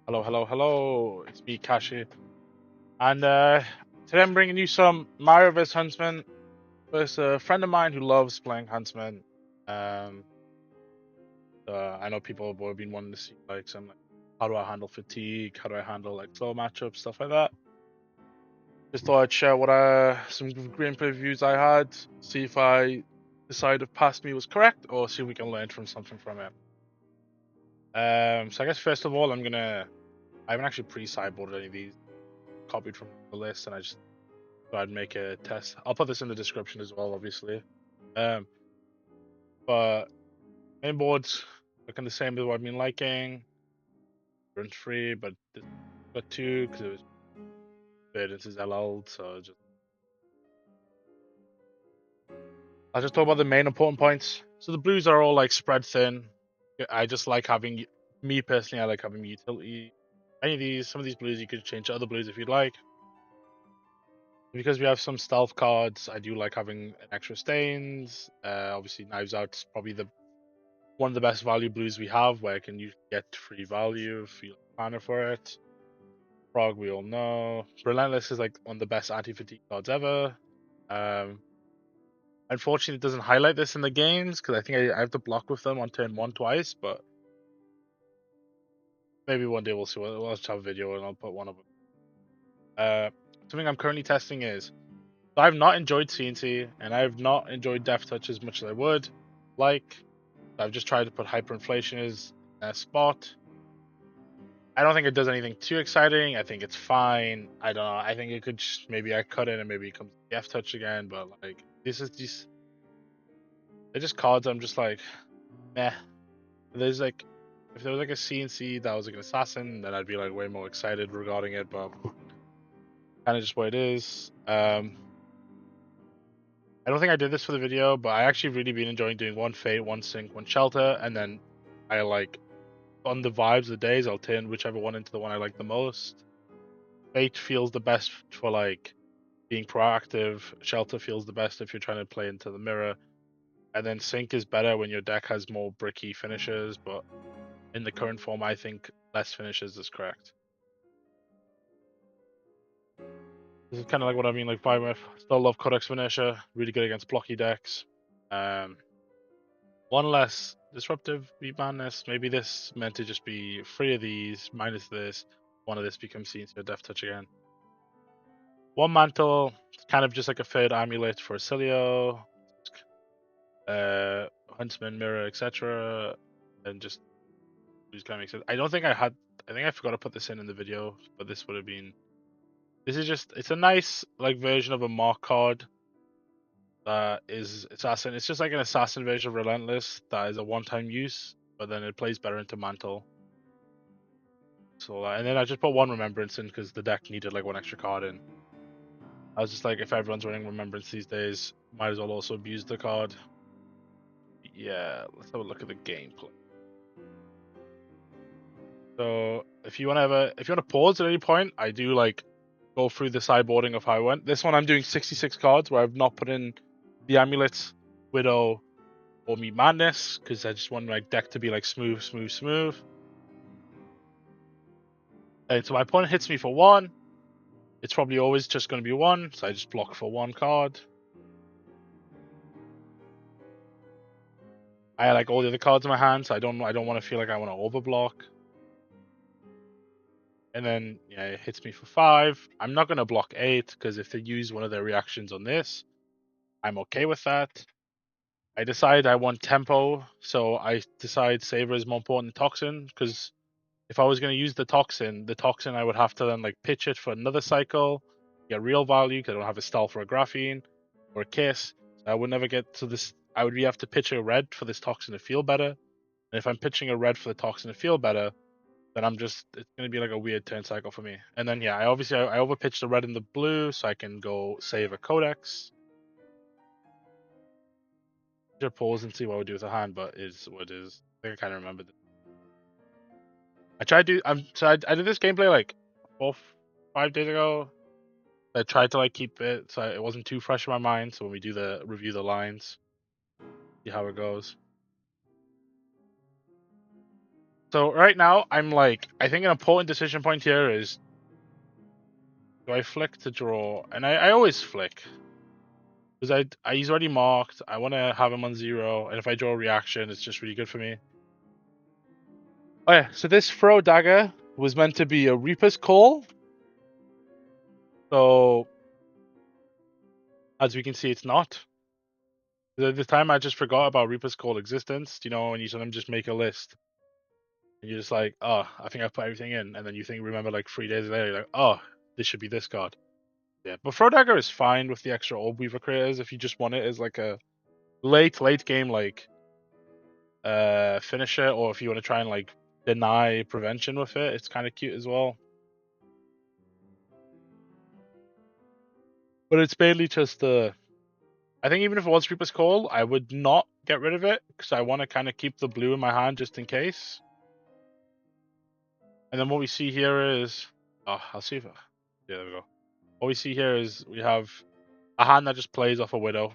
Hello, hello, hello. It's me, Kashi. And today I'm bringing you some Mario vs. Huntsman versus a friend of mine who loves playing Huntsman. Um, I know people have been wanting to see like some like how do I handle fatigue, how do I handle like slow matchups, stuff like that. Just thought I'd share what some gameplay reviews I had, see if I decide if past me was correct, or see if we can learn from something from it. So I guess first of all, I haven't actually pre-sideboarded any of these, copied from the list, and I just thought I'd make a test. I'll put this in the description as well, obviously. Um, but main boards looking the same as what I've been liking. Burnt free, but got two because it was third into LL, so I'll just talk about the main important points. So the blues are all like spread thin. I just like having, me personally, I like having utility. Any of these, some of these blues you could change to other blues if you'd like. Because we have some stealth cards, I do like having an extra stains. Obviously, Knives Out's probably the one of the best value blues we have, where I can usually get free value if you mana for it. Frog, we all know. Relentless is like one of the best anti-fatigue cards ever. Um, Unfortunately, it doesn't highlight this in the games because I think I have to block with them on turn one twice. But maybe one day we'll see. We'll just have a video and I'll put one of them. Something I'm currently testing is, so I've not enjoyed CNC and I've not enjoyed Death Touch as much as I would like. I've just tried to put hyperinflation as a spot. I don't think it does anything too exciting. I think it's fine. I don't know. I think it could just, maybe I cut in and maybe it comes to F touch again. But like this is these, they're just cards. I'm just like, meh. There's like, if there was like a CNC that was like an assassin, then I'd be like way more excited regarding it. But kind of just what it is. I don't think I did this for the video, but I actually really been enjoying doing one Fate, one Sync, one Shelter, and then I like on the vibes of the days, I'll turn whichever one into the one I like the most. Fate feels the best for like being proactive. Shelter feels the best if you're trying to play into the mirror. And then Sync is better when your deck has more bricky finishes, but in the current form, I think less finishes is correct. This is kind of like what I mean, like Five still love Codex Finisher, really good against blocky decks. One less disruptive beat madness. Maybe this meant to just be three of these minus this. One of this becomes seen to Death Touch again. One mantle, kind of just like a third amulet for Cilio, Huntsman, Mirror, etc. And just kind of makes sense. I don't think I had. I think I forgot to put this in the video, but this would have been. This is just. It's a nice like version of a mark card. That is assassin. It's just like an assassin version of Relentless that is a one-time use, but then it plays better into Mantle. So and then I just put one Remembrance in because the deck needed like one extra card in. I was just like, if everyone's running Remembrance these days, might as well also abuse the card. Yeah, let's have a look at the gameplay. So if you want to pause at any point, I do like go through the sideboarding of how I went. This one I'm doing 66 cards where I've not put in the amulets, Widow, or Meat Madness because I just want my deck to be like smooth, smooth, smooth. And so my opponent hits me for one. It's probably always just going to be one, so I just block for one card. I like all the other cards in my hand, so I don't want to feel like I want to overblock. And then yeah, it hits me for 5. I'm not gonna block 8 because if they use one of their reactions on this, I'm okay with that. I decide I want tempo, so I decide Saver is more important than Toxin because if I was gonna use the Toxin I would have to then like pitch it for another cycle, get real value because I don't have a Stealth or a Graphene or a Kiss. So I would never get to this. I would have to pitch a red for this Toxin to feel better. And if I'm pitching a red for the Toxin to feel better, then it's gonna be like a weird turn cycle for me. And then yeah, I overpitched the red and the blue so I can go save a Codex. Should pause and see what I would do with the hand, but is what it is. I think I kind of remember this. I tried to I did this gameplay like 4-5 days ago. I tried to like keep it so it wasn't too fresh in my mind. So when we do the review the lines, see how it goes. So right now, I'm like, I think an important decision point here is, do I flick to draw? And I always flick. Because he's already marked. I want to have him on 0. And if I draw a reaction, it's just really good for me. Oh yeah, so this throw dagger was meant to be a Reaper's Call. So, as we can see, it's not. At the time, I just forgot about Reaper's Call existence. You know, when you sometimes just make a list. And you're just like, oh, I think I've put everything in. And then you remember like 3 days later, you're like, oh, this should be this card. Yeah, but Throw Dagger is fine with the extra Orb Weaver creators if you just want it as like a late game like finisher, or if you want to try and like deny prevention with it, it's kind of cute as well. But it's mainly just I think even if it was Reaper's Call, I would not get rid of it because I want to kind of keep the blue in my hand just in case. And then what we see here is, I'll see if, yeah, there we go. What we see here is we have a hand that just plays off a Widow.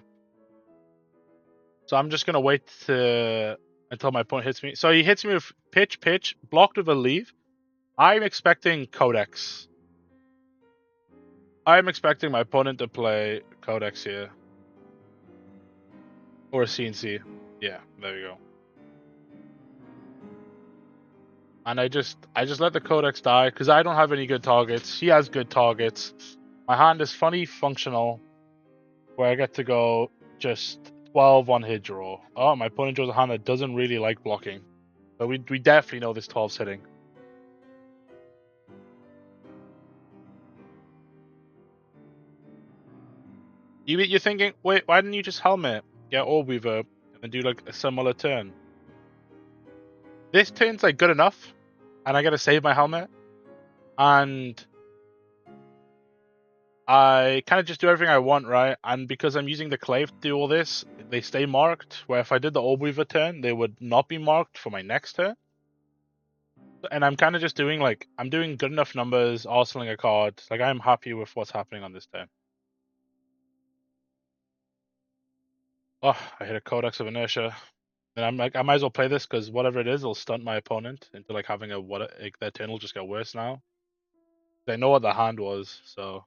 So I'm just gonna wait until my opponent hits me. So he hits me with pitch, blocked with a leave. I'm expecting Codex. I'm expecting my opponent to play Codex here. Or a CNC. Yeah, there we go. And I just let the Codex die because I don't have any good targets. He has good targets. My hand is funny functional where I get to go just 12 on hit draw. Oh, my opponent draws a hand that doesn't really like blocking. So we definitely know this 12's hitting. You're thinking, wait, why didn't you just helmet, get Orb Weaver, and do like a similar turn? This turn's like good enough, and I gotta save my helmet, and I kind of just do everything I want, right? And because I'm using the Clave to do all this, they stay marked, where if I did the Orb Weaver turn, they would not be marked for my next turn. And I'm kind of just doing like, I'm doing good enough numbers, arsenaling a card. Like, I'm happy with what's happening on this turn. Oh, I hit a Codex of Inertia. And I'm like, I might as well play this because whatever it is, it'll stunt my opponent into like having their turn will just get worse now. They know what the hand was, so.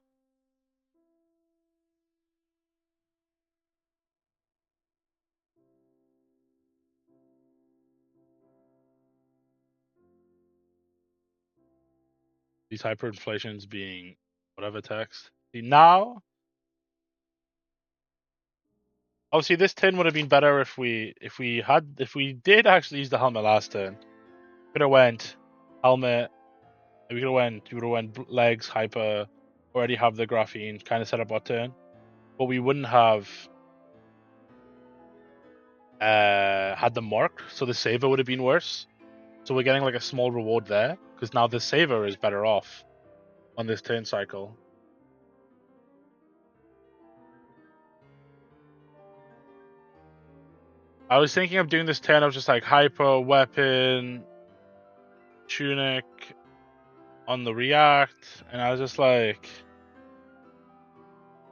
These hyperinflations being whatever text. See, now, obviously this turn would have been better if we did actually use the helmet last turn. Could have went helmet. We would have went legs, hyper, already have the graphene, kind of set up our turn. But we wouldn't have had the mark, so the saver would have been worse. So we're getting like a small reward there, because now the saver is better off on this turn cycle. I was thinking of doing this turn of just like hyper, weapon, tunic on the react, and I was just like,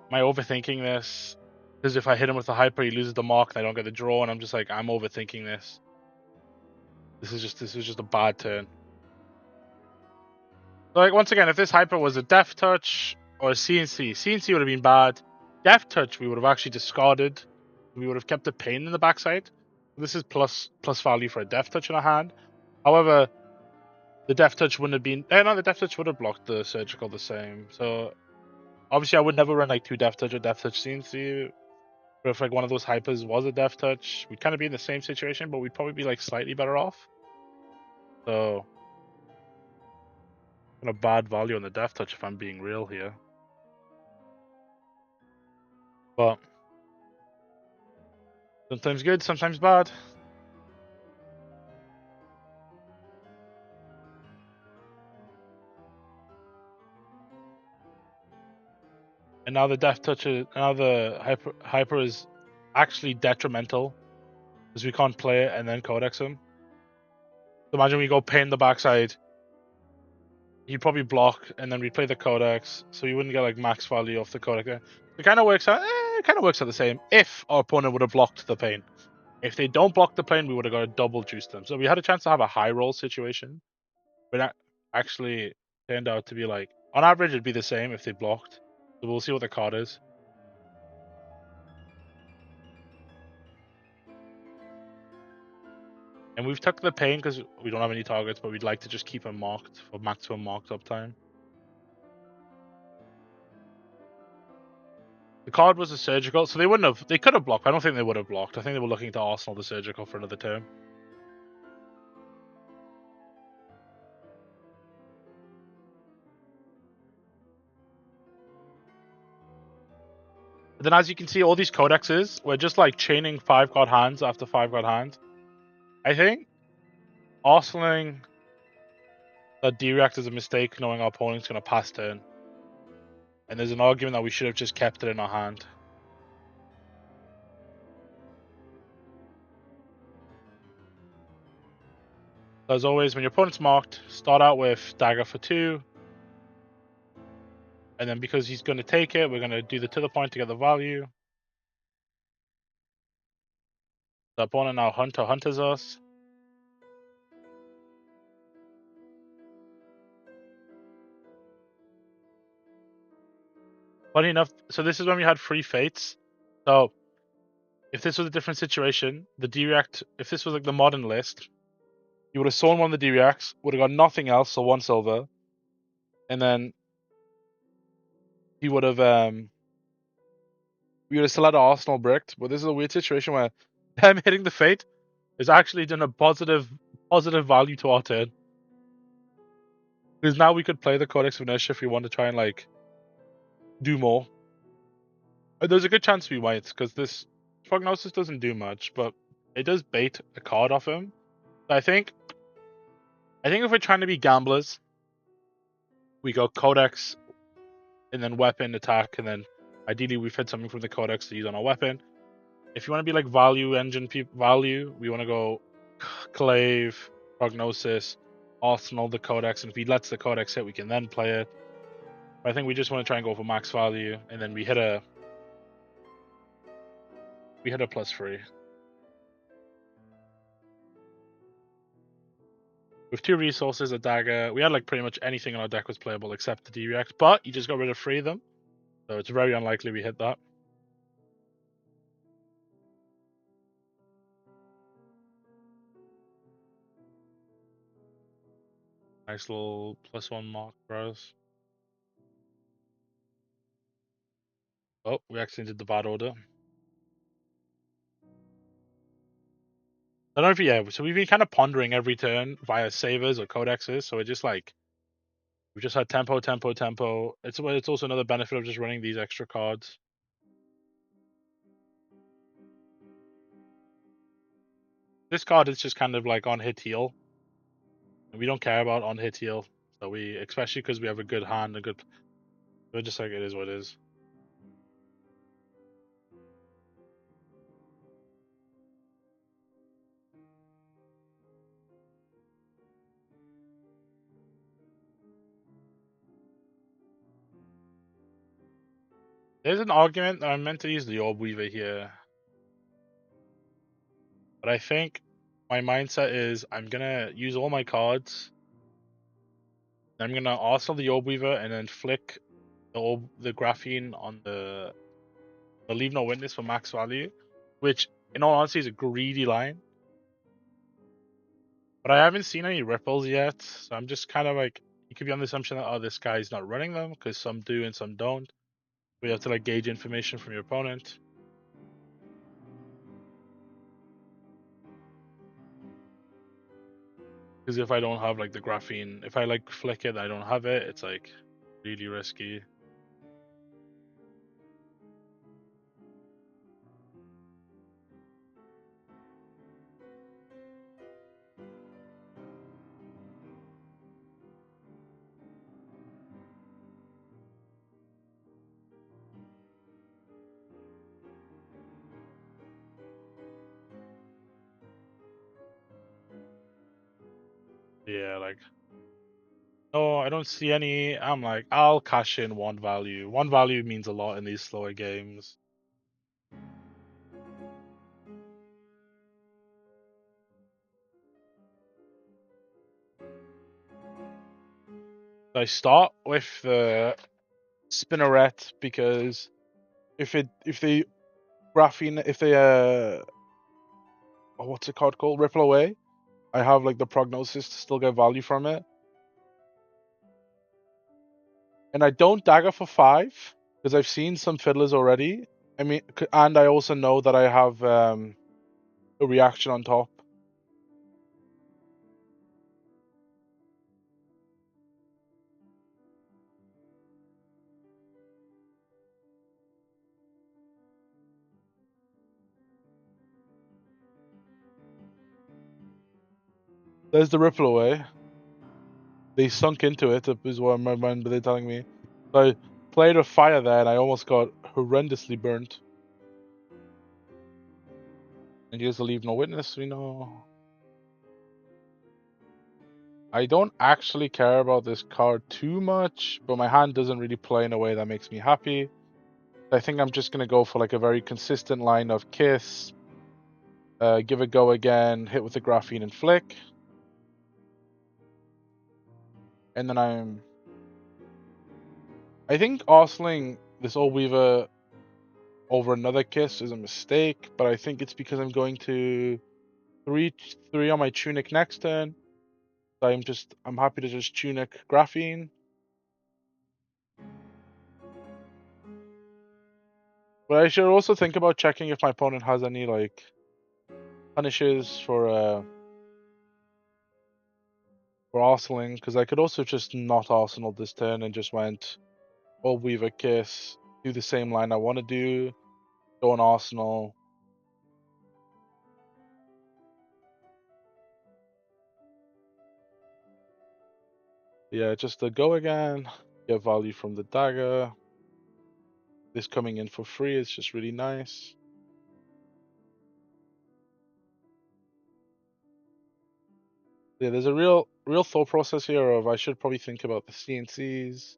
am I overthinking this? Because if I hit him with the hyper, he loses the mark, and I don't get the draw, and I'm just like, I'm overthinking this. This is just a bad turn. Like, once again, if this hyper was a Death Touch or a CNC would have been bad. Death Touch we would have actually discarded. We would have kept the pain in the backside. This is plus value for a Death Touch in a hand. However, the Death Touch wouldn't have been... no, the Death Touch would have blocked the Surgical the same. So, obviously, I would never run like 2 Death Touch or Death Touch CNC. But if like one of those hypers was a Death Touch, we'd kind of be in the same situation, but we'd probably be like slightly better off. So... kind of bad value on the Death Touch if I'm being real here. But sometimes good, sometimes bad. And now the Death Touch now the hyper is actually detrimental because we can't play it and then Codex him. So imagine we go pain the backside. He'd probably block and then replay the Codex, so we wouldn't get like max value off the Codex. It kind of works out. It kind of works out the same if our opponent would have blocked the pain. If they don't block the plane, we would have got to double juice them. So we had a chance to have a high roll situation, but that actually turned out to be like, on average, it'd be the same if they blocked. So we'll see what the card is. And we've took the pain because we don't have any targets, but we'd like to just keep them marked for maximum marked up time. The card was a surgical, so they could have blocked. I don't think they would have blocked. I think they were looking to Arsenal the surgical for another turn. But then as you can see, all these codexes, we're just like chaining 5-card hands after 5-card hands. I think Arsenaling that D-React is a mistake, knowing our opponent's going to pass turn. And there's an argument that we should have just kept it in our hand. As always, when your opponent's marked, start out with dagger for 2. And then because he's going to take it, we're going to do the to the point to get the value. The opponent now hunters us. Funny enough, so this is when we had free fates. So if this was a different situation, the D-React, if this was like the modern list, you would have sown one of the D-Reacts, would have got nothing else, so 1 silver. And then he would have we would have still had Arsenal bricked, but this is a weird situation where them hitting the fate has actually done a positive value to our turn. Because now we could play the Codex of Inertia if we want to try and like do more. And there's a good chance we might, because this Prognosis doesn't do much, but it does bait a card off him. So I think if we're trying to be gamblers, we go Codex and then weapon attack, and then ideally we've hit something from the Codex to use on our weapon. If you want to be like value engine value, we want to go Clave, Prognosis, Arsenal, the Codex, and if he lets the Codex hit, we can then play it. But I think we just want to try and go for max value, and then we hit a +3. With 2 resources, a dagger, we had like pretty much anything in our deck was playable except the D-React, but you just got rid of 3 of them. So it's very unlikely we hit that. Nice little +1 mark for us. Oh, we actually did the bad order. I don't know if so we've been kind of pondering every turn via savers or codexes, so it just like we just had tempo. It's also another benefit of just running these extra cards. This card is just kind of like on hit heal. And we don't care about on hit heal, so we especially because we have a good hand, we're just like it is what it is. There's an argument that I'm meant to use the Orb Weaver here. But I think my mindset is I'm gonna use all my cards. I'm gonna Arsenal the Orb Weaver and then flick the Graphene on the Leave No Witness for max value, which in all honesty is a greedy line. But I haven't seen any ripples yet, so I'm just kind of like, you could be on the assumption that this guy's not running them because some do and some don't. We have to like gauge information from your opponent. Because if I don't have like the Graphene, if I like flick it, I don't have it. It's like really risky. Yeah, like, no, I don't see any. I'm like, I'll cash in 1 value. 1 value means a lot in these slower games. I start with the spinneret because if they what's it called ripple away, I have like the prognosis to still get value from it. And I don't dagger for 5 because I've seen some fiddlers already. I mean, and I also know that I have a reaction on top. There's the ripple away. They sunk into it, is what I remember they're telling me. So I played a fire there and I almost got horrendously burnt. And here's the leave no witness, we know. I don't actually care about this card too much, but my hand doesn't really play in a way that makes me happy. I think I'm just going to go for like a very consistent line of kiss, give it go again, hit with the graphene and flick. And then I think arseling this old weaver over another kiss is a mistake, but I think it's because I'm going to 3 on my tunic next turn. So I'm happy to just tunic graphene. But I should also think about checking if my opponent has any like punishes for arseling, because I could also just not arsenal this turn and just went old weaver kiss, do the same line I want to do, go on arsenal. Yeah, just to go again, get value from the dagger. This coming in for free is just really nice. Yeah, there's a real thought process here of I should probably think about the CNCs,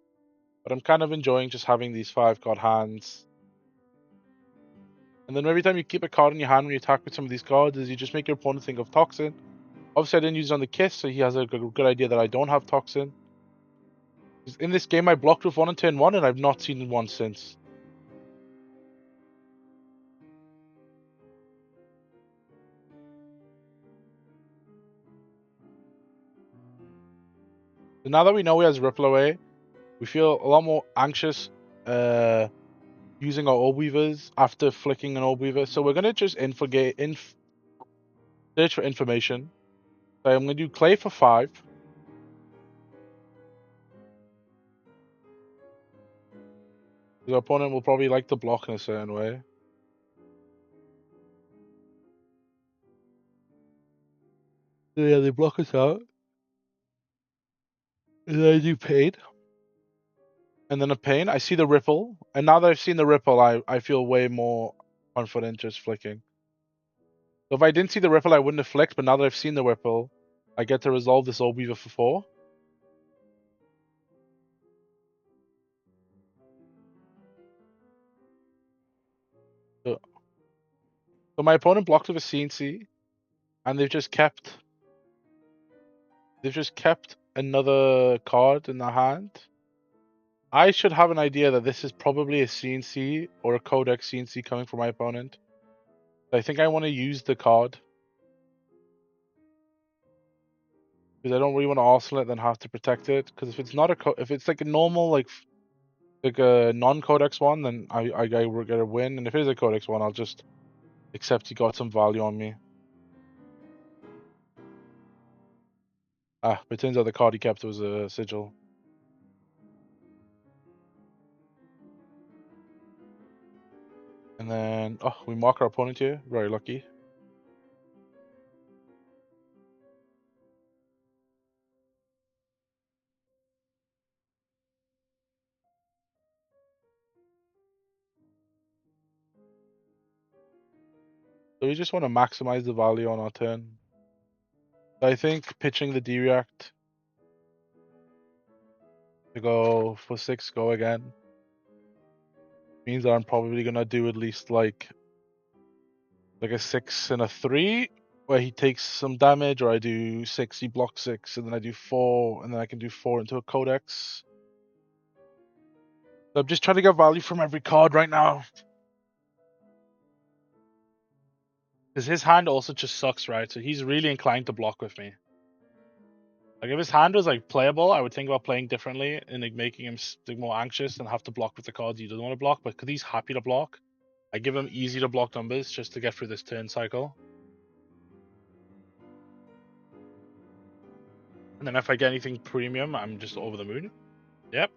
but I'm kind of enjoying just having these 5-card hands. And then every time you keep a card in your hand when you attack with some of these cards, is you just make your opponent think of Toxin. Obviously, I didn't use it on the Kiss, so he has a good idea that I don't have Toxin. In this game, I blocked with 1 on turn 1, and I've not seen one since. So now that we know he has Ripple Away, we feel a lot more anxious using our Orb Weavers after flicking an Orb Weaver. So we're going to just search for information. So I'm going to do Clay for 5. Because our opponent will probably like to block in a certain way. So yeah, they block us out. And then I do Pain. And then a Pain. I see the Ripple. And now that I've seen the Ripple, I feel way more confident just flicking. So if I didn't see the Ripple, I wouldn't have flicked. But now that I've seen the Ripple, I get to resolve this Orb Weaver for 4. So my opponent blocked with a CNC, and they've just kept another card in their hand. I should have an idea that this is probably a CNC or a Codex CNC coming from my opponent. I think I want to use the card because I don't really want to arsenal it, then have to protect it. Because if it's not if it's like a normal like a non-Codex one, then I get a win. And if it is a Codex one, I'll just accept he got some value on me. But it turns out the card he kept was a sigil. And then, we mark our opponent here. Very lucky. So we just want to maximize the value on our turn. I think pitching the D-React to go for 6, go again, means that I'm probably going to do at least like a 6 and a 3. where he takes some damage, or I do 6, he blocks 6, and then I do 4, and then I can do 4 into a codex. So I'm just trying to get value from every card right now. Because his hand also just sucks, right? So he's really inclined to block with me. Like if his hand was like playable, I would think about playing differently and like making him more anxious and have to block with the cards he doesn't want to block. But because he's happy to block, I give him easy to block numbers just to get through this turn cycle. And then if I get anything premium, I'm just over the moon. Yep.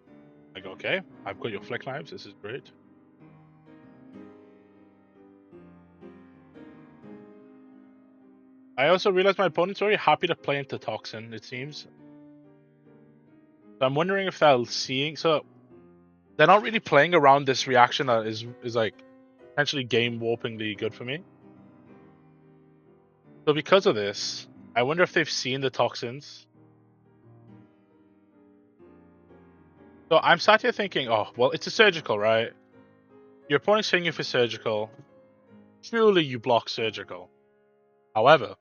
I go, okay, I've got your flick knives. This is great. I also realized my opponent's very happy to play into Toxin, it seems. So I'm wondering if they're seeing... So they're not really playing around this reaction that is like potentially game warpingly good for me. So because of this, I wonder if they've seen the toxins. So I'm sat here thinking, oh, well, it's a surgical, right? Your opponent's hitting you for surgical. Surely you block surgical. However,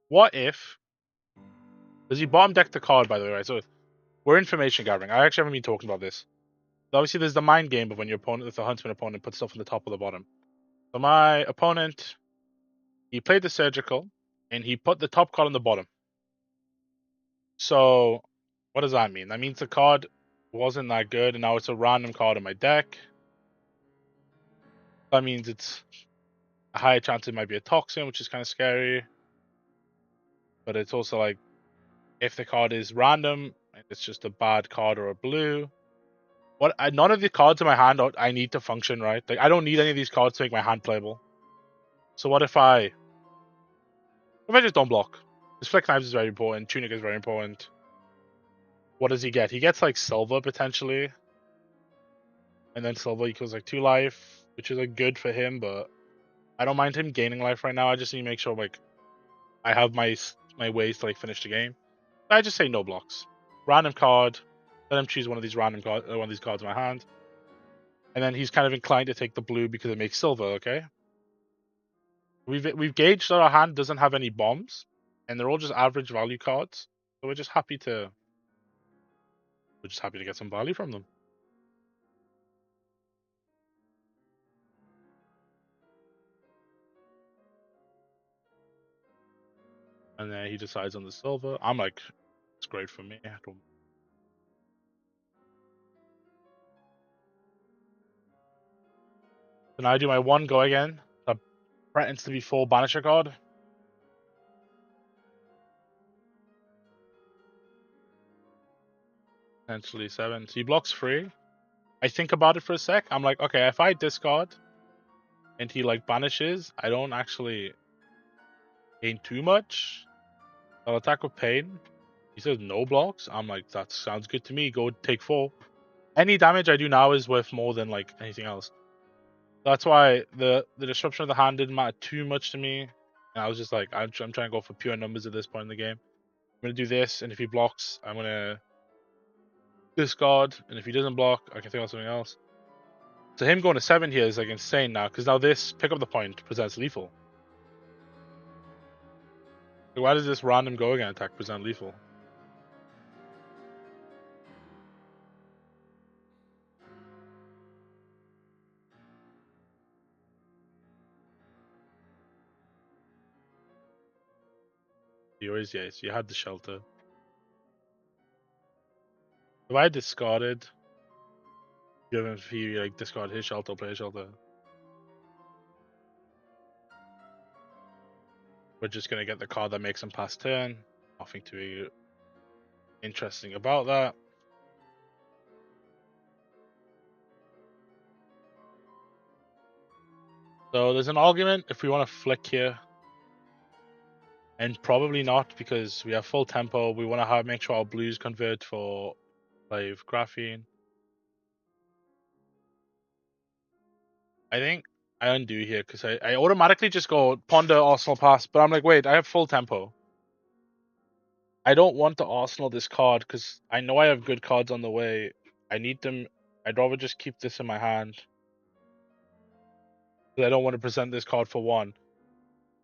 what if... Does he bottom deck the card, by the way, right? So we're information gathering. I actually haven't been talking about this. So obviously, there's the mind game of when your opponent, if the Huntsman opponent, puts stuff on the top or the bottom. So my opponent, he played the surgical, and he put the top card on the bottom. So what does that mean? That means the card wasn't that good, and now it's a random card in my deck. That means it's a higher chance it might be a toxin, which is kind of scary. But it's also like, if the card is random, it's just a bad card or a blue. None of the cards in my hand I need to function, right? Like I don't need any of these cards to make my hand playable. So what if I just don't block? Because Flick Knives is very important, Tunic is very important. What does he get? He gets like silver potentially. And then silver equals like 2 life, which is like good for him, but I don't mind him gaining life right now. I just need to make sure like I have my ways to like finish the game. I just say no blocks. Random card. Let him choose one of these one of these cards in my hand. And then he's kind of inclined to take the blue because it makes silver, okay? We've gauged that our hand doesn't have any bombs, and they're all just average value cards. So we're just happy to get some value from them. And then he decides on the silver. I'm like, it's great for me. Then I do my 1 go again. That threatens to be 4 banisher card. Potentially 7. So he blocks 3. I think about it for a sec. I'm like, okay, if I discard and he like banishes, I don't actually gain too much. I'll attack with pain. He says no blocks. I'm like, that sounds good to me. Go take 4. Any damage I do now is worth more than like anything else. That's why the disruption of the hand didn't matter too much to me. And I was just like, I'm trying to go for pure numbers at this point in the game. I'm gonna do this, and if he blocks, I'm gonna discard, and if he doesn't block, I can think of something else. So him going to 7 here is like insane now, because now this pick up the point presents lethal. So why does this random go again attack present lethal? Yours, yes, you had the shelter. If I discarded, given if he like discard his shelter, play his shelter, we're just gonna get the card that makes him pass turn. Nothing too interesting about that. So there's an argument if we want to flick here, and probably not because we have full tempo. We want to make sure our blues convert for 5 graphene. I think I undo here because I automatically just go ponder Arsenal pass, but I'm like, wait, I have full tempo. I don't want to Arsenal this card because I know I have good cards on the way. I need them. I'd rather just keep this in my hand. I don't want to present this card for 1.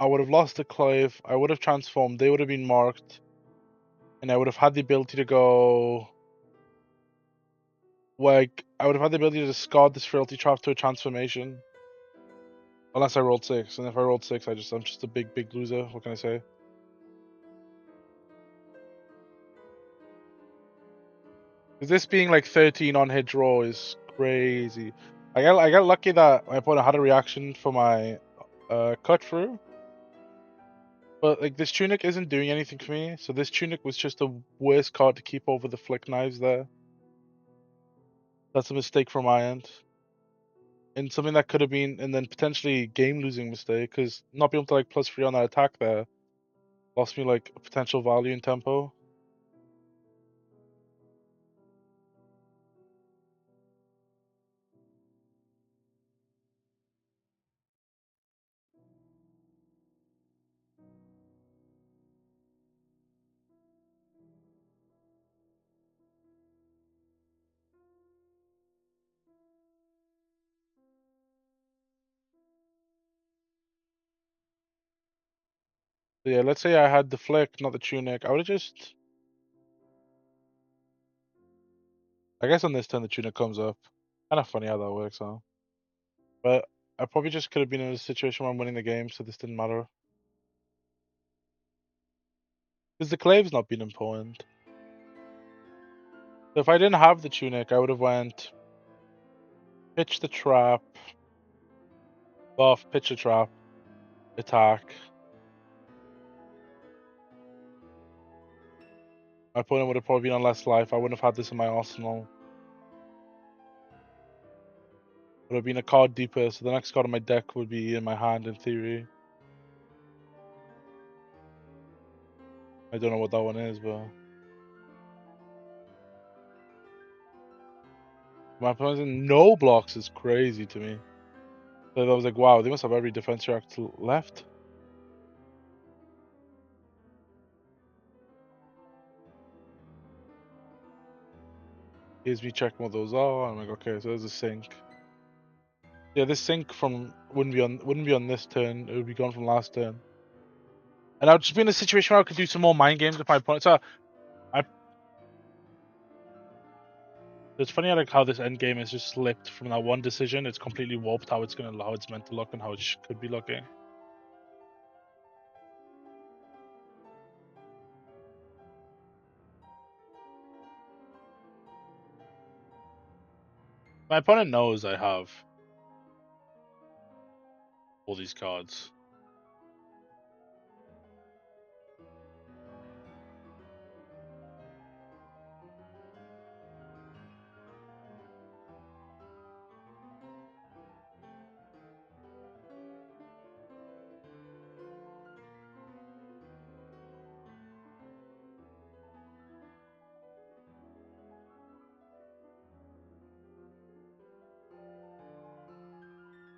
I would have lost the Clive. I would have transformed. They would have been marked, and I would have had the ability to go. Like, I would have had the ability to discard this frailty trap to a transformation. Unless I rolled 6, and if I rolled 6, I'm just a big loser. What can I say? Because this being like 13 on hit draw is crazy. I got lucky that my opponent had a reaction for my cut through. But like this tunic isn't doing anything for me, so this tunic was just the worst card to keep over the flick knives there. That's a mistake from my end. And something that could have been, and then potentially game losing mistake, because not being able to like +3 on that attack there lost me like potential value in tempo. So yeah, let's say I had the flick, not the tunic. I would have just. I guess on this turn the tunic comes up. Kind of funny how that works, huh? But I probably just could have been in a situation where I'm winning the game, so this didn't matter. Because the clave's not been important. So if I didn't have the tunic, I would have went pitch the trap, buff, pitch the trap, attack. My opponent would have probably been on less life. I wouldn't have had this in my arsenal. Would have been a card deeper, so the next card on my deck would be in my hand in theory. I don't know what that one is, but my opponent's in no blocks is crazy to me. So I was like, wow, they must have every defense react left. Here's me checking what those are. I'm like, okay, so there's a sink. Yeah, this sink from wouldn't be on this turn. It would be gone from last turn. And I would just be in a situation where I could do some more mind games with my opponent. So it's funny like how this end game is just slipped from that one decision. It's completely warped how it's meant to look and how it could be looking. My opponent knows I have all these cards.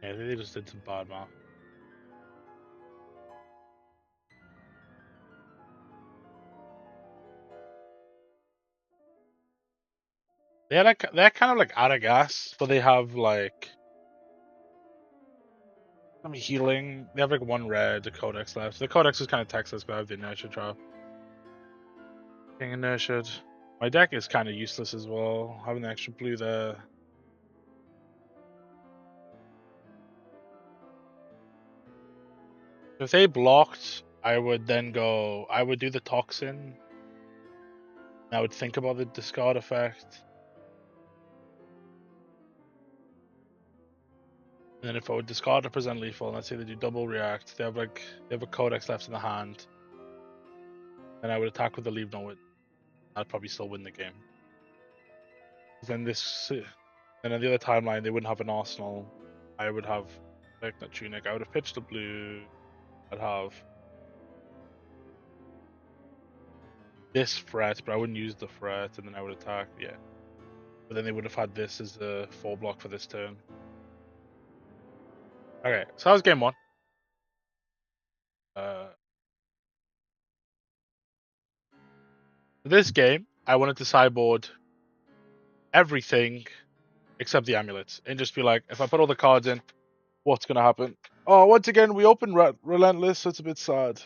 Yeah, they just did some bad math. They're kind of like out of gas, but they have like some healing. They have like one red, the codex left. The codex is kind of textless, but I have the inertia trap. Being inertia. My deck is kind of useless as well. Having the extra blue there. If they blocked, I would then go. I would do the toxin. I would think about the discard effect. And then if I would discard to present lethal, let's say they do double react, they have a codex left in the hand. Then I would attack with the leave no win. I'd probably still win the game. Then and on the other timeline, they wouldn't have an arsenal. I would have like that tunic. I would have pitched the blue. I'd have this threat, but I wouldn't use the threat, and then I would attack. Yeah, but then they would have had this as a 4 block for this turn. Okay, so that was game 1. This game, I wanted to sideboard everything except the amulets, and just be like, if I put all the cards in, what's gonna happen? Oh, once again, we open Relentless, so it's a bit sad.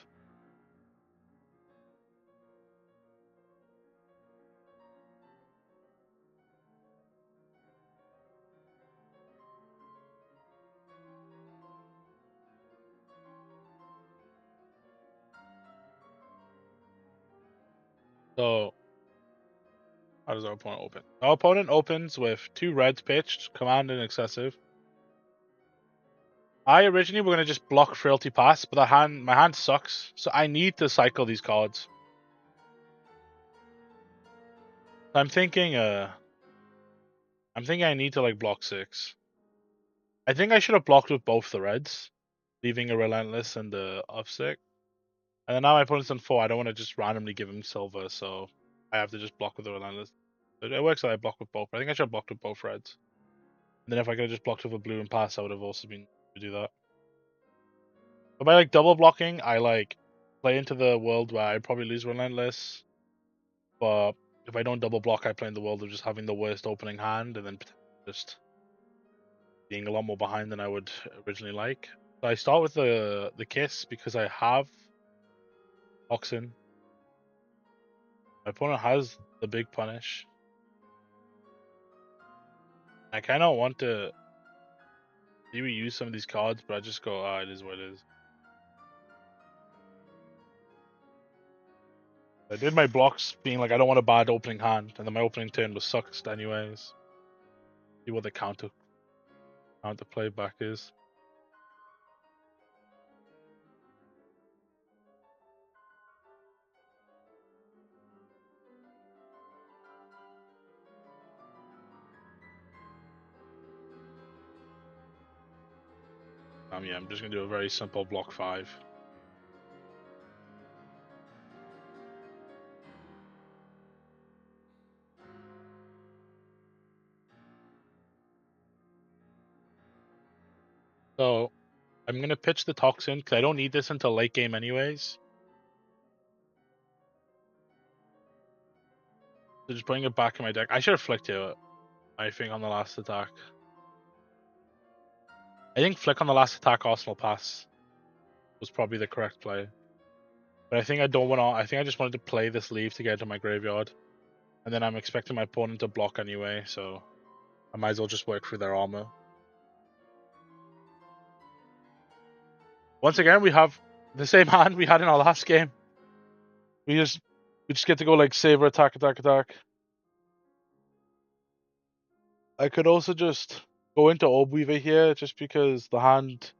So, how does our opponent open? Our opponent opens with 2 reds pitched, command and excessive. I originally were gonna just block Frailty Pass, but my hand sucks, so I need to cycle these cards. I'm thinking I need to like block 6. I think I should have blocked with both the reds, leaving a Relentless and the upstick. And then now my opponent's on 4, I don't want to just randomly give him silver, so I have to just block with the Relentless. It works that I block with both. I think I should have blocked with both reds. And then if I could have just blocked with a blue and pass, I would have also been to do that. But by like double blocking, I like play into the world where I probably lose Relentless. But if I don't double block, I play in the world of just having the worst opening hand and then just being a lot more behind than I would originally like. So I start with the kiss because I have Oxen. My opponent has the big punish. I kind of want to maybe use some of these cards, but I just go, it is what it is. I did my blocks being like, I don't want a bad opening hand, and then my opening turn was sucked anyways. See what the counter play back is. Yeah, I'm just gonna do a very simple block 5. So I'm gonna pitch the Toxin because I don't need this until late game anyways. So just bring it back in my deck. I should have flicked it, I think, on the last attack. I think flick on the last attack, Arsenal pass was probably the correct play. But I think I don't want to. I think I just wanted to play this leave to get into my graveyard, and then I'm expecting my opponent to block anyway, so I might as well just work through their armor. Once again, we have the same hand we had in our last game. We just get to go like saver, attack, attack, attack. I could also just go into Orb Weaver here, just because the hand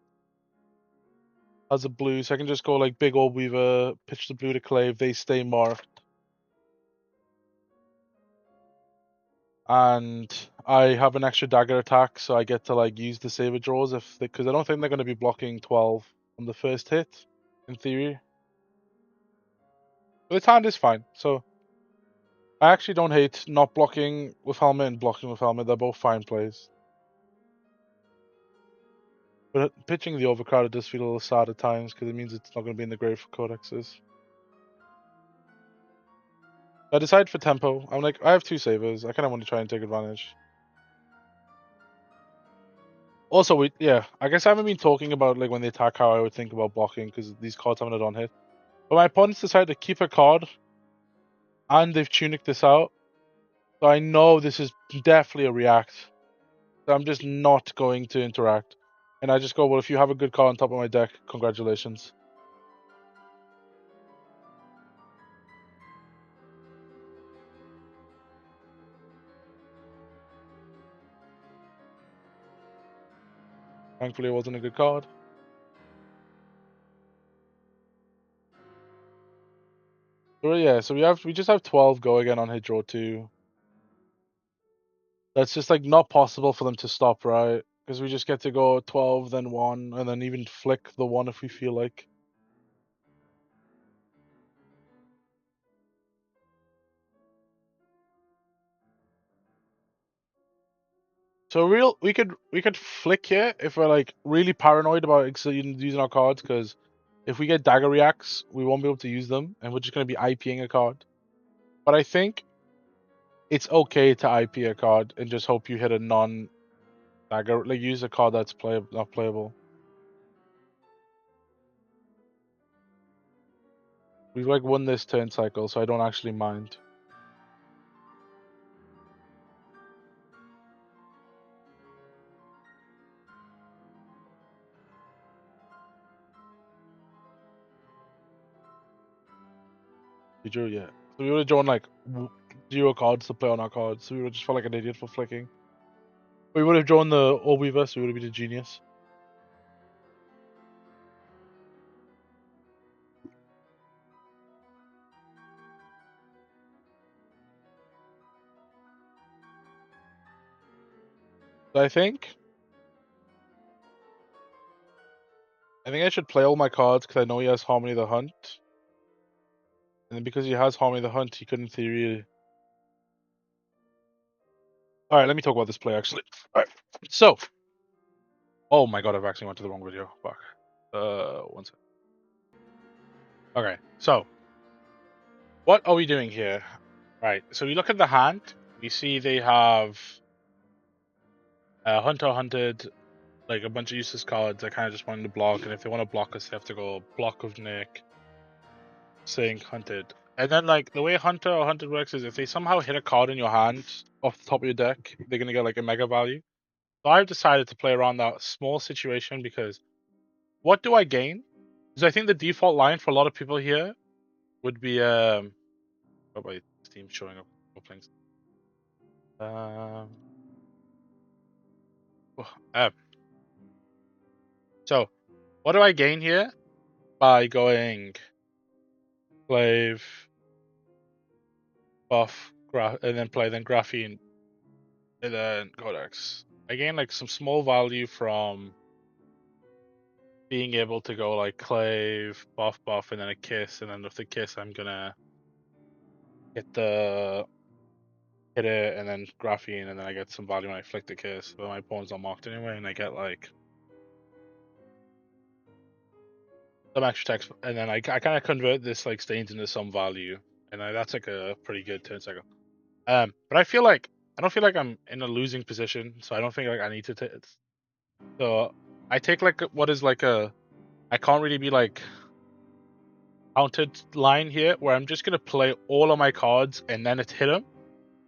has a blue, so I can just go like big Orb Weaver, pitch the blue to Clave, they stay marked. And I have an extra dagger attack, so I get to like use the saber draws because I don't think they're going to be blocking 12 on the first hit, in theory. But its hand is fine, so I actually don't hate not blocking with helmet and blocking with helmet. They're both fine plays. But pitching the overcrowded does feel a little sad at times because it means it's not going to be in the grave for codexes. I decide for tempo. I'm like, I have 2 savers. I kind of want to try and take advantage. Also, I guess I haven't been talking about like when they attack how I would think about blocking because these cards haven't had on hit. But my opponents decided to keep a card, and they've tunicked this out. So I know this is definitely a react. So I'm just not going to interact. And I just go, well, if you have a good card on top of my deck, congratulations. Thankfully, it wasn't a good card. So yeah, so we just have 12 go again on hit draw 2. That's just like not possible for them to stop, right? Because we just get to go 12, then 1, and then even flick the 1 if we feel like. So we could flick here if we're like really paranoid about using our cards, because if we get dagger reacts, we won't be able to use them, and we're just going to be IPing a card. But I think it's okay to IP a card and just hope you hit a non-dagger, like use a card that's not playable. We've like won this turn cycle, so I don't actually mind. We drew, yeah. So we would have drawn like 0 cards to play on our cards, so we would just felt like an idiot for flicking. We would have drawn the Orbeaver, so we would have been a genius. So I think I should play all my cards because I know he has Harmony of the Hunt. And then because he has Harmony of the Hunt, he could in theory... Alright, let me talk about this play actually. Alright, so... Oh my god, I've actually went to the wrong video. Fuck. 1 second. Okay, so... What are we doing here? Right, so we look at the hand. We see they have... Hunter Hunted, like a bunch of useless cards that kind of just wanted to block, and if they want to block us, they have to go block of Nick, Sink, Hunted. And then, like, the way Hunter or Hunted works is if they somehow hit a card in your hand off the top of your deck, they're going to get, like, a mega value. So I've decided to play around that small situation because what do I gain? Because I think the default line for a lot of people here would be, oh, wait, Steam showing up openings. So, what do I gain here by going Glaive, buff, and then play then Graphene, and then Codex? I gain like some small value from being able to go like Clave, buff, and then a Kiss, and then with the Kiss I'm gonna hit it, and then Graphene, and then I get some value when I flick the Kiss. But my opponent's not marked anyway, and I get like some extra text, and then I kind of convert this like stains into some value, and that's like a pretty good turn cycle. But I don't feel like I'm in a losing position, so I don't think like I need to take it. So I take like what is like I can't really be like counted line here, where I'm just gonna play all of my cards and then it's hit him.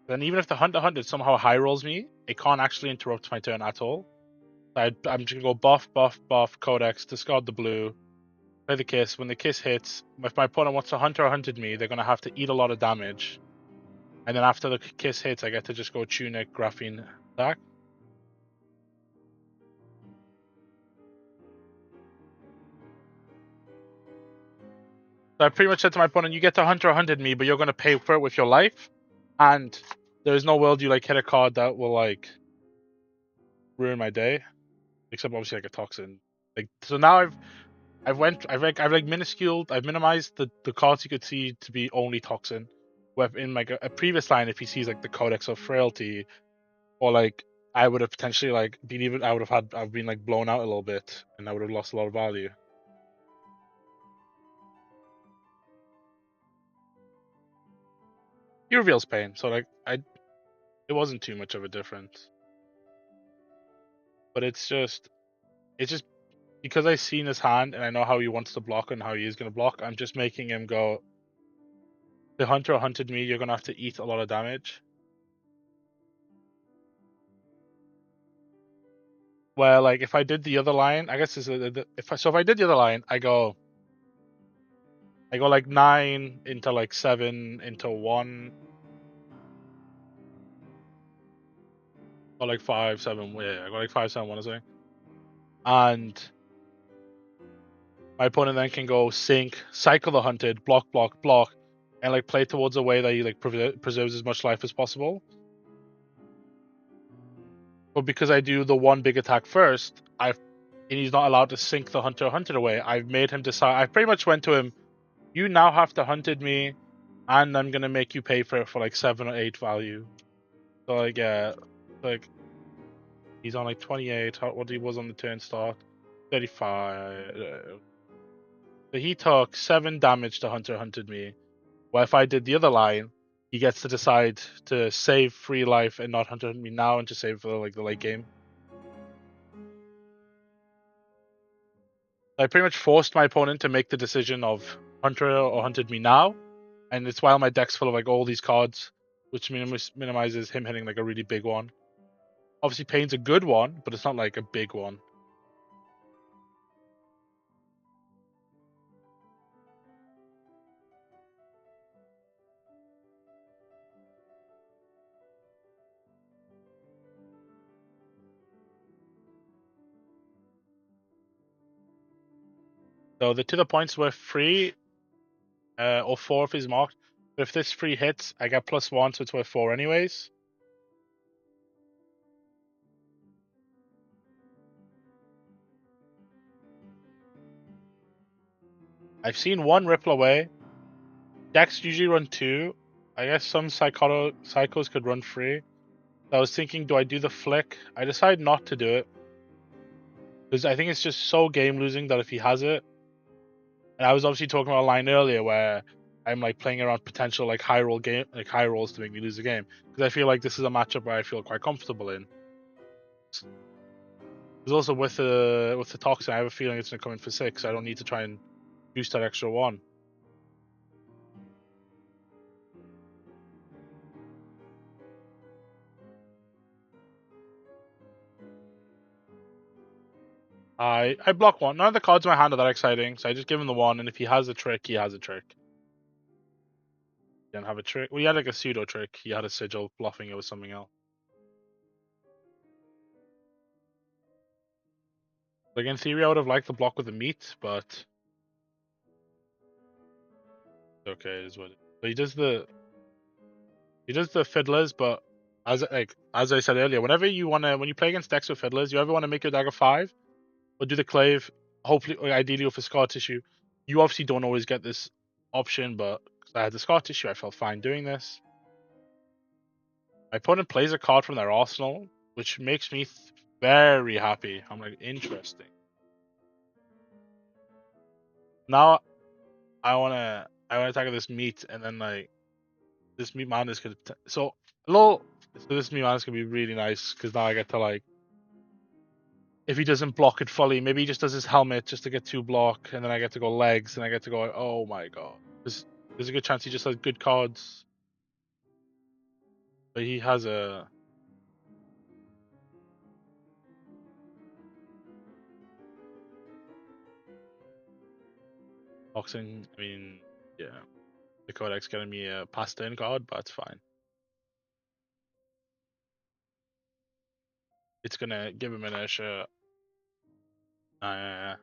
Then even if the Hunter Hunted somehow high rolls me, it can't actually interrupt my turn at all. I'm just gonna go buff, Codex, discard the blue, play the Kiss. When the Kiss hits, if my opponent wants to Hunter or Hunted me, they're gonna have to eat a lot of damage. And then after the Kiss hits, I get to just go Tunic, Graphene, attack. So I pretty much said to my opponent, you get to Hunter or Hunted me, but you're gonna pay for it with your life. And there's no world you like hit a card that will like ruin my day. Except obviously like a Toxin. Like so now I've minimized the cards you could see to be only Toxin. Where in like a previous line, if he sees like the Codex of Frailty, or like I would have potentially like I've been like blown out a little bit, and I would have lost a lot of value. He reveals pain, so like it wasn't too much of a difference. But it's just because I've seen his hand and I know how he wants to block and how he is going to block, I'm just making him go, the Hunter hunted me, you're going to have to eat a lot of damage. Well, like, if I did the other line, I guess if I did the other line, I go like 9 into like 7 into 1. Or like 5, 7, yeah, I go like 5, 7, 1 or something. And my opponent then can go Sink, cycle the Hunted, block, and like play towards a way that he like preserves as much life as possible. But because I do the one big attack first, and he's not allowed to Sink the Hunter Hunted away, I've made him decide. I pretty much went to him, you now have to Hunted me, and I'm gonna make you pay for it for like 7 or 8 value. So like, yeah, like he's on like 28. What he was on the turn start, 35. So he took 7 damage to Hunter Hunted me. Well, if I did the other line, he gets to decide to save free life and not Hunter Hunt me now, and to save for like the late game. I pretty much forced my opponent to make the decision of Hunter or hunted me now, and it's while my deck's full of like all these cards, which minimizes him hitting like a really big one. Obviously, Pain's a good one, but it's not like a big one. So the to the points were 3 or 4 if he's marked. But if this 3 hits, I get +1, so it's worth 4 anyways. I've seen 1 ripple away. Decks usually run 2. I guess some psychos could run 3. So I was thinking, do I do the flick? I decided not to do it. Because I think it's just so game losing that if he has it. And I was obviously talking about a line earlier where I'm like playing around potential like high rolls to make me lose the game. Because I feel like this is a matchup where I feel quite comfortable in. There's also with the toxin, I have a feeling it's gonna come in for 6. I don't need to try and use that extra 1. I block 1. None of the cards in my hand are that exciting, so I just give him the 1, and if he has a trick, he has a trick. He didn't have a trick. Well, he had like a pseudo trick. He had a sigil bluffing it with something else. Like in theory, I would have liked the block with the meat, but okay, is what. But he does the fiddlers, but as I said earlier, when you play against decks with fiddlers, you ever want to make your dagger 5 or do the clave, hopefully or ideally with a scar tissue. You obviously don't always get this option, but because I had the scar tissue, I felt fine doing this. My opponent plays a card from their arsenal, which makes me very happy. I'm like, interesting. Now I wanna attack this meat, and then like this meat man is gonna this meat man is gonna be really nice because now I get to like, if he doesn't block it fully, maybe he just does his helmet just to get 2 block, and then I get to go legs, and I get to go, oh my god. There's a good chance he just has good cards. But he has a boxing. I mean, yeah. The codex getting me a pasta in card, but it's fine. It's gonna give him inertia. My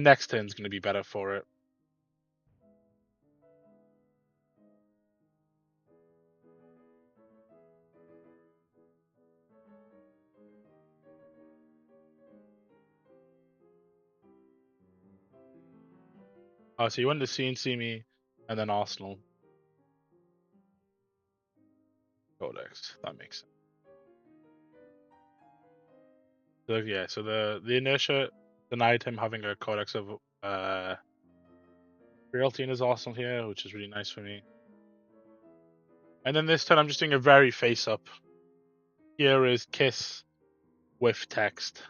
next turn's gonna be better for it. Oh, so you went to CNC me, and then Arsenal. Codex. That makes sense. So yeah, so the inertia denied him having a codex of realty in his Arsenal here, which is really nice for me. And then this turn I'm just doing a very face up. Here is Kiss with text.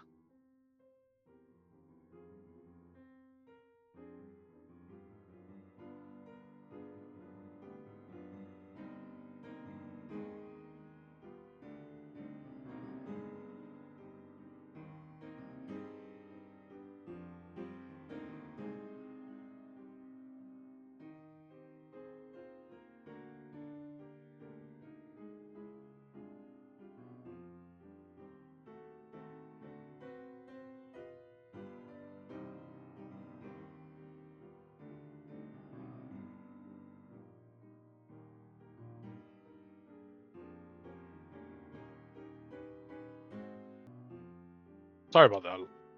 Sorry about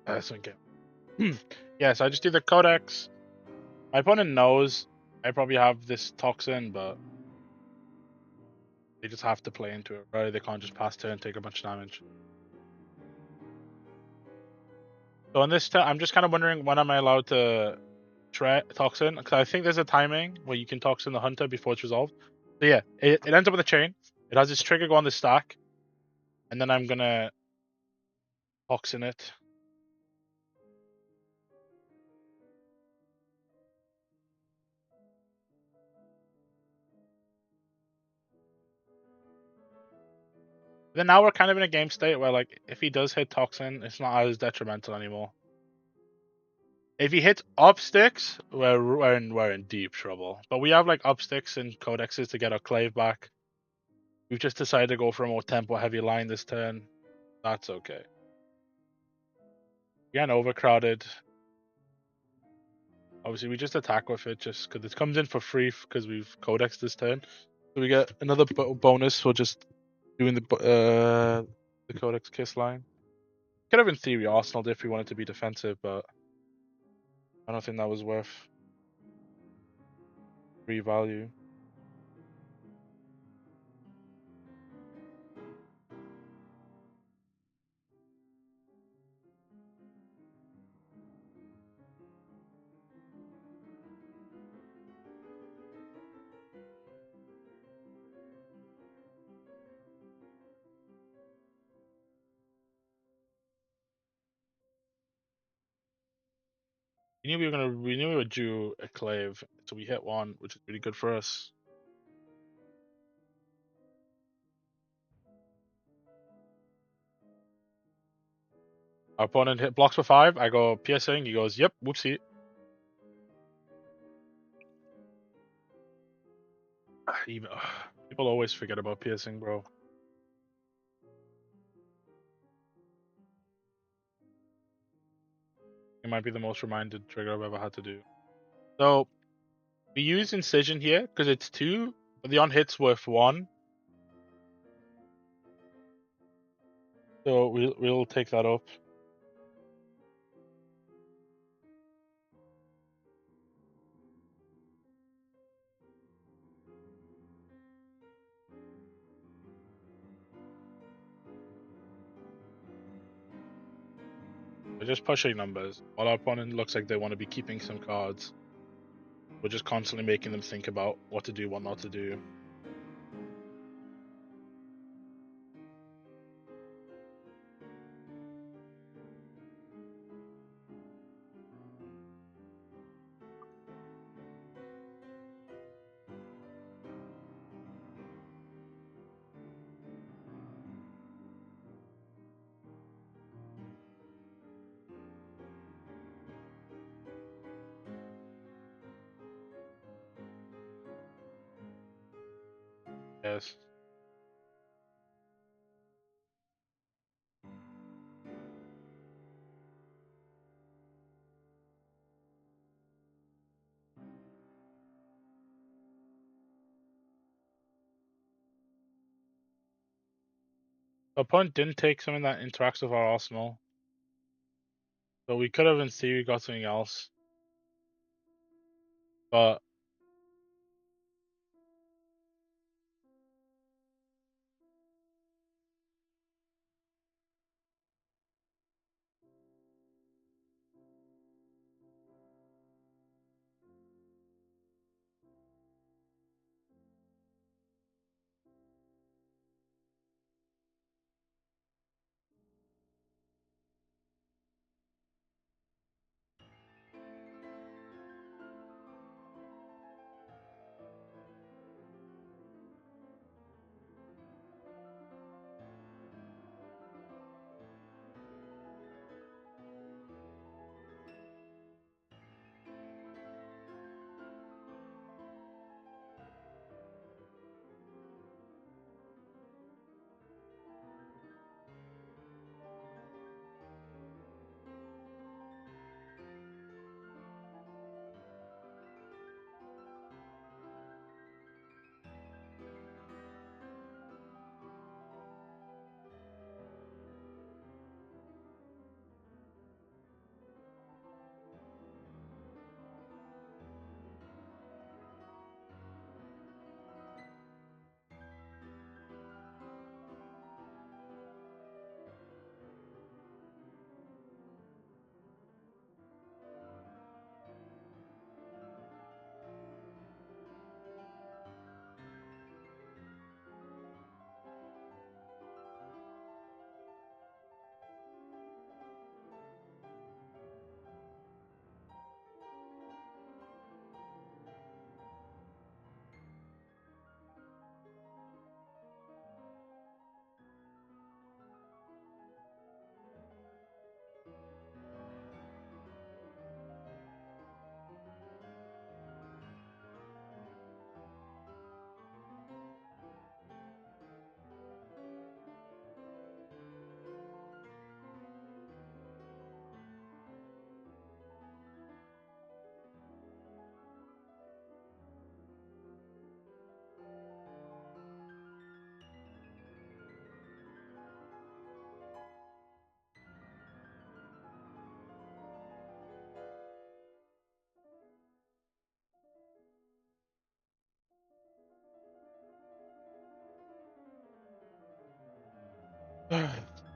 that. Yeah, so I just do the codex. My opponent knows I probably have this toxin, but they just have to play into it, right? They can't just pass turn and take a bunch of damage. So on this turn, I'm just kind of wondering when am I allowed to toxin? Because I think there's a timing where you can toxin the hunter before it's resolved. So yeah, it ends up with a chain. It has this trigger go on the stack, and then I'm gonna toxin it. Then now we're kind of in a game state where, like, if he does hit Toxin, it's not as detrimental anymore. If he hits up sticks, we're in deep trouble. But we have like up sticks and codexes to get our clave back. We've just decided to go for a more tempo heavy line this turn. That's okay. Again, overcrowded. Obviously, we just attack with it just because it comes in for free because we've codex this turn. So we get another bonus for just doing the codex kiss line. Could have in theory arsenaled if we wanted to be defensive, but I don't think that was worth free value. We knew we would do a clave, so we hit one, which is really good for us. Our opponent hit blocks for 5. I go piercing. He goes, "Yep, whoopsie." People always forget about piercing, bro. It might be the most reminded trigger I've ever had to do. So we use incision here because it's 2, but the on hit's worth 1. So we'll take that up. We're just pushing numbers. While our opponent looks like they want to be keeping some cards, we're just constantly making them think about what to do, what not to do. Yes. The opponent didn't take something that interacts with our arsenal. So we could have in theory got something else. But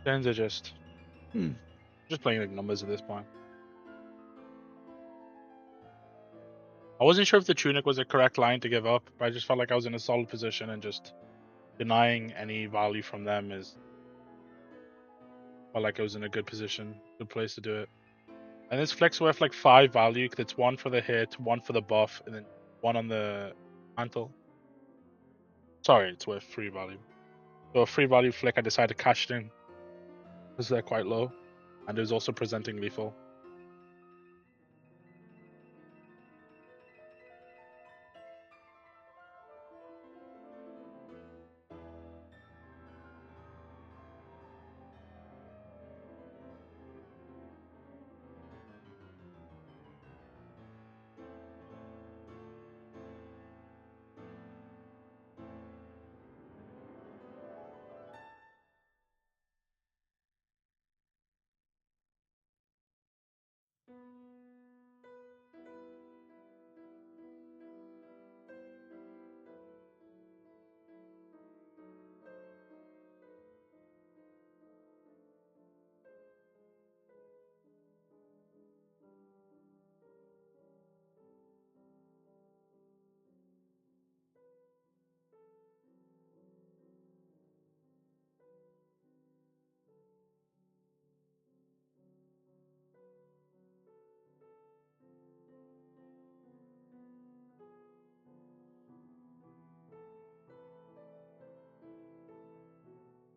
Turns are just playing like numbers at this point. I wasn't sure if the tunic was a correct line to give up, but I just felt like I was in a solid position and just denying any value from them is felt like I was in a good position, good place to do it. And this flick's worth like 5 value because it's 1 for the hit, 1 for the buff, and then 1 on the mantle. Sorry, it's worth 3 value. So a 3 value flick, I decided to cash it in because they're quite low, and it was also presenting lethal.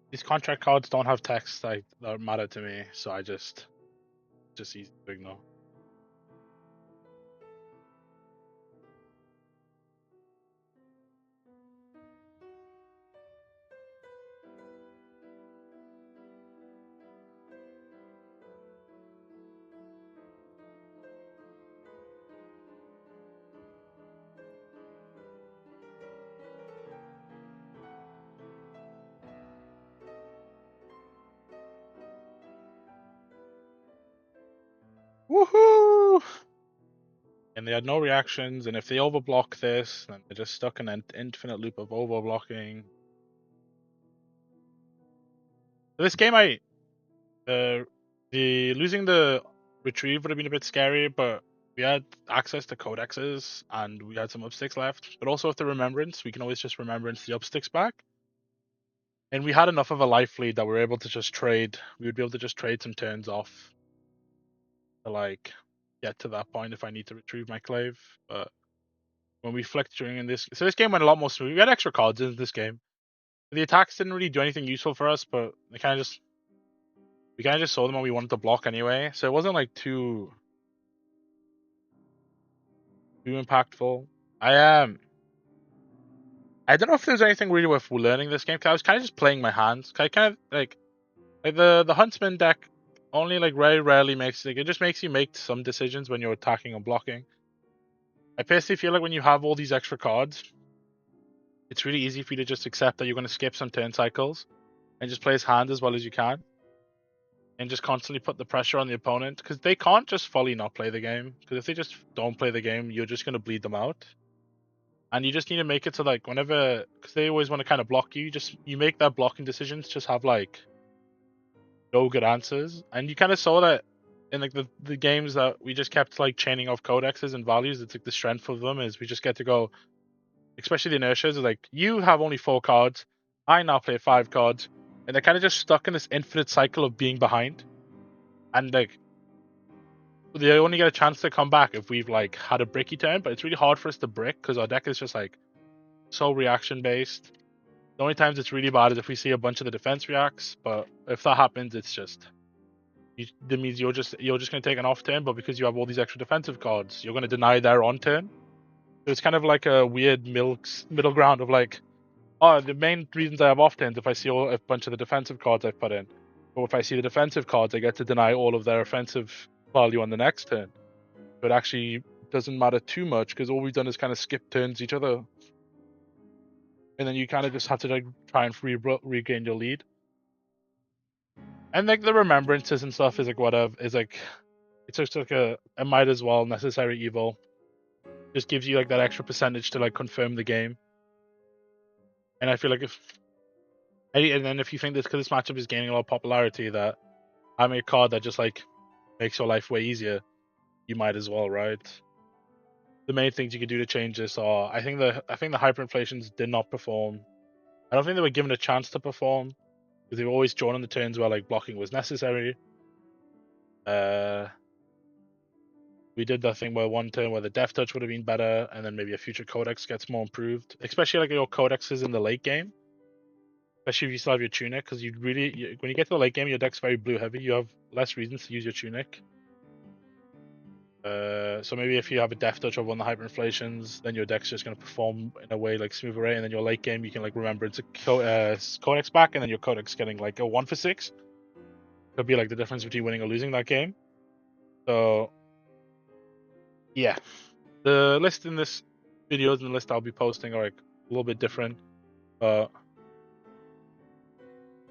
These contract cards don't have text that matter to me, so I just easy to ignore. Woohoo! And they had no reactions, and if they overblock this, then they're just stuck in an infinite loop of overblocking. So this game, the losing the retrieve would have been a bit scary, but we had access to codexes and we had some upsticks left. But also with the remembrance, we can always just remembrance the upsticks back. And we had enough of a life lead that we were able to just trade. We would be able to just trade some turns off to like get to that point if I need to retrieve my clave. But when we flicked during this, so this game went a lot more smooth. We had extra cards in this game. The attacks didn't really do anything useful for us, but we kind of just saw them when we wanted to block anyway. So it wasn't like too impactful. I don't know if there's anything really worth learning this game because I was kind of just playing my hands. I kind of like the Huntsman deck only like very rarely makes it just makes you make some decisions when you're attacking or blocking. I personally feel like when you have all these extra cards, it's really easy for you to just accept that you're going to skip some turn cycles and just play his hand as well as you can, and just constantly put the pressure on the opponent because they can't just fully not play the game. Because if they just don't play the game, you're just going to bleed them out. And you just need to make it so like whenever, because they always want to kind of block you, you make that blocking decisions just have like no good answers. And you kind of saw that in like the games that we just kept like chaining off codexes and values. It's like the strength of them is we just get to go, especially the inertias, is like you have only 4 cards, I now play 5 cards, and they're kind of just stuck in this infinite cycle of being behind. And like they only get a chance to come back if we've like had a bricky turn, but it's really hard for us to brick because our deck is just like so reaction based. The only times it's really bad is if we see a bunch of the defense reacts, but if that happens, it's just that means you're just going to take an off turn, but because you have all these extra defensive cards, you're going to deny their on turn. So it's kind of like a weird middle ground of like, oh, the main reasons I have off turns if I see a bunch of the defensive cards I've put in, or if I see the defensive cards, I get to deny all of their offensive value on the next turn. So it actually doesn't matter too much because all we've done is kind of skip turns each other. And then you kind of just have to like try and regain your lead. And like the remembrances and stuff is like whatever, is like it's just like a might as well necessary evil. Just gives you like that extra percentage to like confirm the game. And I feel like And then if you think because this matchup is gaining a lot of popularity, that having a card that just like makes your life way easier, you might as well, right? The main things you could do to change this are, I think the hyperinflations did not perform. I don't think they were given a chance to perform because they were always drawn on the turns where like blocking was necessary. We did that thing where one turn where the Death Touch would have been better, and then maybe a future Codex gets more improved, especially like your Codexes in the late game. Especially if you still have your Tunic, because when you get to the late game, your deck's very blue heavy. You have less reasons to use your Tunic. So maybe if you have a Death Touch over one of the hyperinflations, then your deck's just going to perform in a way like smoother rate, and then your late game you can like remember it's a Codex back, and then your Codex getting like a 1-for-6. Could be like the difference between winning or losing that game. So yeah, the list in this video and the list I'll be posting are like a little bit different, but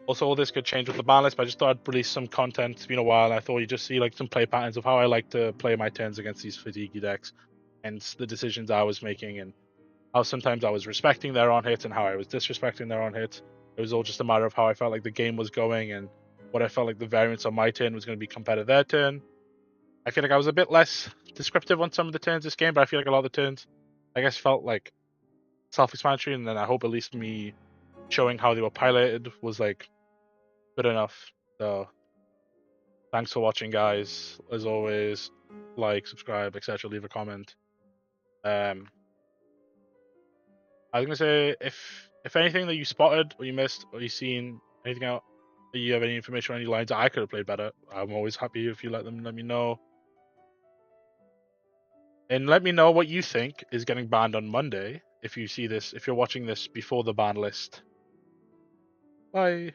also all this could change with the ban list. But I just thought I'd release some content. It's been a while. I thought you'd just see like some play patterns of how I like to play my turns against these fatiguey decks, and the decisions I was making, and how sometimes I was respecting their on hits and how I was disrespecting their on hits. It was all just a matter of how I felt like the game was going and what I felt like the variance on my turn was going to be compared to their turn. I feel like I was a bit less descriptive on some of the turns this game, but I feel like a lot of the turns, I guess, felt like self-explanatory, and then I hope at least me showing how they were piloted was like good enough. So thanks for watching, guys. As always, like, subscribe, etc. Leave a comment. I was gonna say if anything that you spotted or you missed or you seen anything out, or you have any information on any lines that I could have played better, I'm always happy if you let me know. And let me know what you think is getting banned on Monday if you see this, if you're watching this before the ban list. Bye.